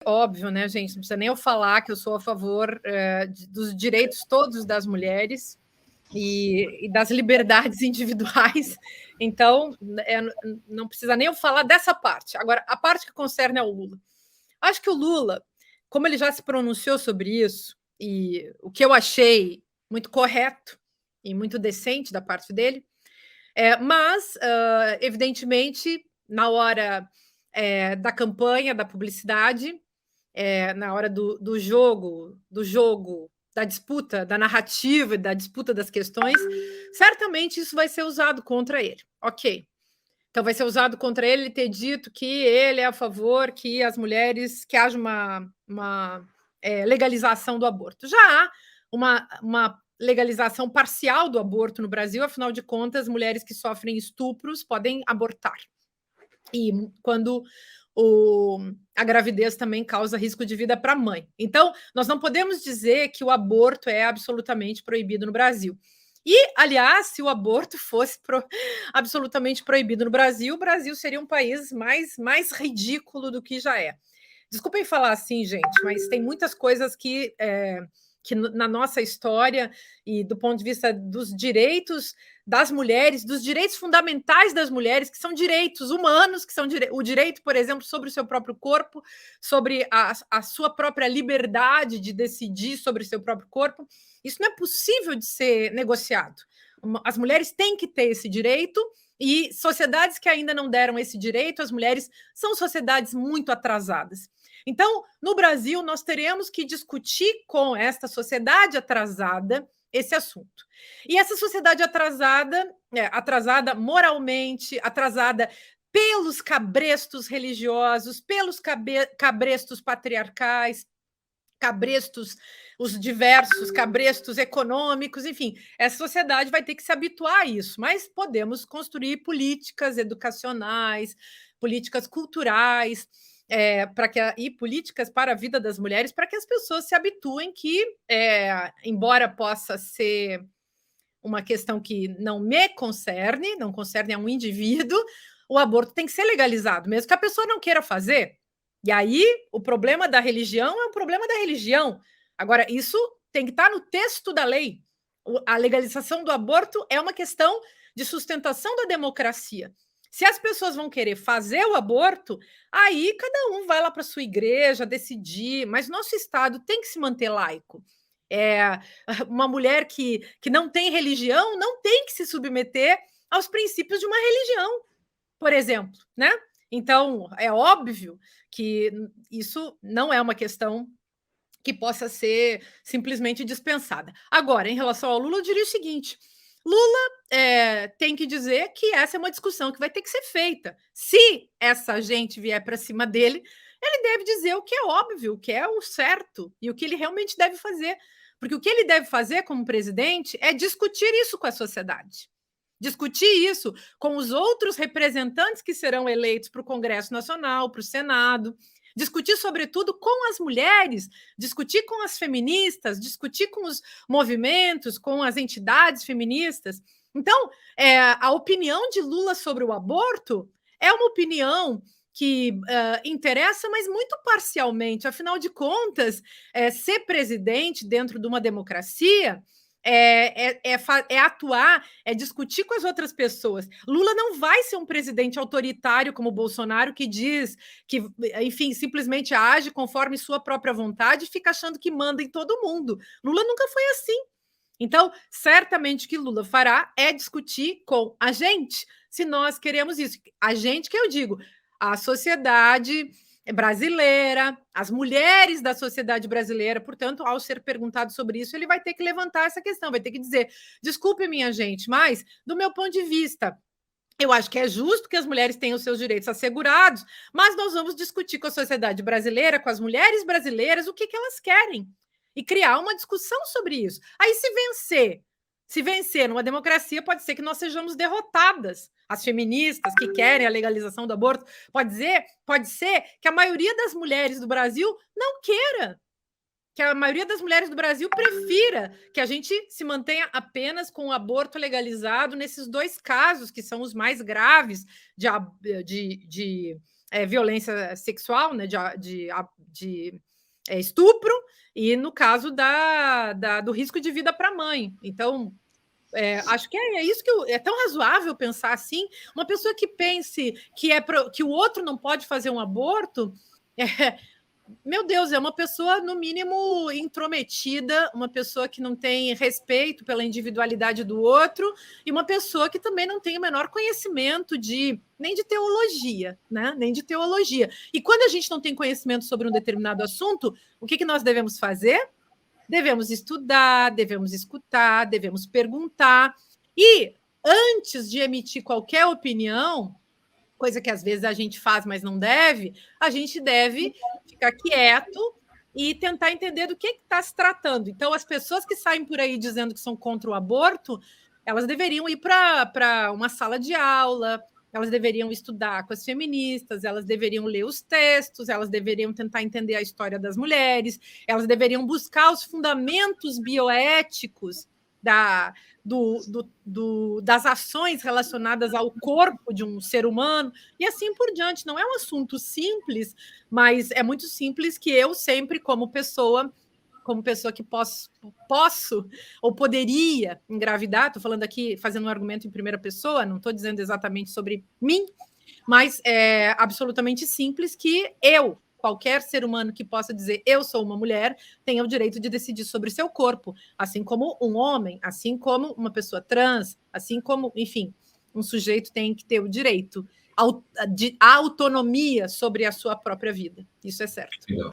óbvio, né, gente? Não precisa nem eu falar que eu sou a favor dos direitos todos das mulheres e das liberdades individuais. Então, não precisa nem eu falar dessa parte. Agora, a parte que concerne ao Lula. Acho que o Lula, como ele já se pronunciou sobre isso, e o que eu achei muito correto e muito decente da parte dele, mas, evidentemente, na hora da campanha, da publicidade, na hora do jogo, da disputa, da narrativa e da disputa das questões, certamente isso vai ser usado contra ele. Ok. Então vai ser usado contra ele ter dito que ele é a favor que as mulheres, que haja uma legalização do aborto. Já há uma legalização parcial do aborto no Brasil, afinal de contas, mulheres que sofrem estupros podem abortar. E quando a gravidez também causa risco de vida para a mãe. Então, nós não podemos dizer que o aborto é absolutamente proibido no Brasil. E, aliás, se o aborto fosse absolutamente proibido no Brasil, o Brasil seria um país mais ridículo do que já é. Desculpem falar assim, gente, mas tem muitas coisas que na nossa história e do ponto de vista dos direitos das mulheres, dos direitos fundamentais das mulheres, que são direitos humanos, que são o direito, por exemplo, sobre o seu próprio corpo, sobre a sua própria liberdade de decidir sobre o seu próprio corpo. Isso não é possível de ser negociado. As mulheres têm que ter esse direito e sociedades que ainda não deram esse direito às mulheres são sociedades muito atrasadas. Então, no Brasil, nós teremos que discutir com esta sociedade atrasada esse assunto. E essa sociedade atrasada moralmente, atrasada pelos cabrestos religiosos, pelos cabrestos patriarcais, cabrestos, os diversos cabrestos econômicos, enfim, essa sociedade vai ter que se habituar a isso, mas podemos construir políticas educacionais, políticas culturais, e políticas para a vida das mulheres, para que as pessoas se habituem que, embora possa ser uma questão que não me concerne, não concerne a um indivíduo, o aborto tem que ser legalizado, mesmo que a pessoa não queira fazer. E aí, o problema da religião é um problema da religião. Agora, isso tem que estar no texto da lei. A legalização do aborto é uma questão de sustentação da democracia. Se as pessoas vão querer fazer o aborto, aí cada um vai lá para a sua igreja decidir, mas nosso Estado tem que se manter laico. Uma mulher que não tem religião não tem que se submeter aos princípios de uma religião, por exemplo, né? Então, é óbvio que isso não é uma questão que possa ser simplesmente dispensada. Agora, em relação ao Lula, eu diria o seguinte: Lula tem que dizer que essa é uma discussão que vai ter que ser feita. Se essa gente vier para cima dele, ele deve dizer o que é óbvio, o que é o certo e o que ele realmente deve fazer. Porque o que ele deve fazer como presidente é discutir isso com a sociedade. Discutir isso com os outros representantes que serão eleitos para o Congresso Nacional, para o Senado, discutir, sobretudo, com as mulheres, discutir com as feministas, discutir com os movimentos, com as entidades feministas. Então, a opinião de Lula sobre o aborto é uma opinião que interessa, mas muito parcialmente. Afinal de contas, ser presidente dentro de uma democracia atuar, é discutir com as outras pessoas. Lula não vai ser um presidente autoritário como Bolsonaro, que diz que, enfim, simplesmente age conforme sua própria vontade e fica achando que manda em todo mundo. Lula nunca foi assim. Então, certamente o que Lula fará é discutir com a gente, se nós queremos isso. A gente, que eu digo, a sociedade brasileira, as mulheres da sociedade brasileira. Portanto, ao ser perguntado sobre isso, ele vai ter que levantar essa questão, vai ter que dizer: desculpe, minha gente, mas, do meu ponto de vista, eu acho que é justo que as mulheres tenham os seus direitos assegurados, mas nós vamos discutir com a sociedade brasileira, com as mulheres brasileiras, o que elas querem e criar uma discussão sobre isso. Aí, se vencer numa democracia, pode ser que nós sejamos derrotadas. As feministas que querem a legalização do aborto, pode ser que a maioria das mulheres do Brasil não queira, que a maioria das mulheres do Brasil prefira que a gente se mantenha apenas com o aborto legalizado nesses dois casos, que são os mais graves de violência sexual, né, de estupro, e no caso do risco de vida para a mãe. Então, acho que é isso que é tão razoável pensar assim. Uma pessoa que pense que o outro não pode fazer um aborto, meu Deus, é uma pessoa, no mínimo, intrometida, uma pessoa que não tem respeito pela individualidade do outro, e uma pessoa que também não tem o menor conhecimento nem de teologia, né? Nem de teologia. E quando a gente não tem conhecimento sobre um determinado assunto, o que nós devemos fazer? Devemos estudar, devemos escutar, devemos perguntar. E antes de emitir qualquer opinião, coisa que às vezes a gente faz, mas não deve, a gente deve ficar quieto e tentar entender do que está se tratando. Então, as pessoas que saem por aí dizendo que são contra o aborto, elas deveriam ir para uma sala de aula, elas deveriam estudar com as feministas, elas deveriam ler os textos, elas deveriam tentar entender a história das mulheres, elas deveriam buscar os fundamentos bioéticos das ações relacionadas ao corpo de um ser humano, e assim por diante. Não é um assunto simples, mas é muito simples que eu sempre, como pessoa que posso ou poderia engravidar, estou falando aqui, fazendo um argumento em primeira pessoa, não estou dizendo exatamente sobre mim, mas é absolutamente simples que qualquer ser humano que possa dizer eu sou uma mulher, tenha o direito de decidir sobre seu corpo, assim como um homem, assim como uma pessoa trans, assim como, enfim, um sujeito tem que ter o direito à autonomia sobre a sua própria vida. Isso é certo. Legal.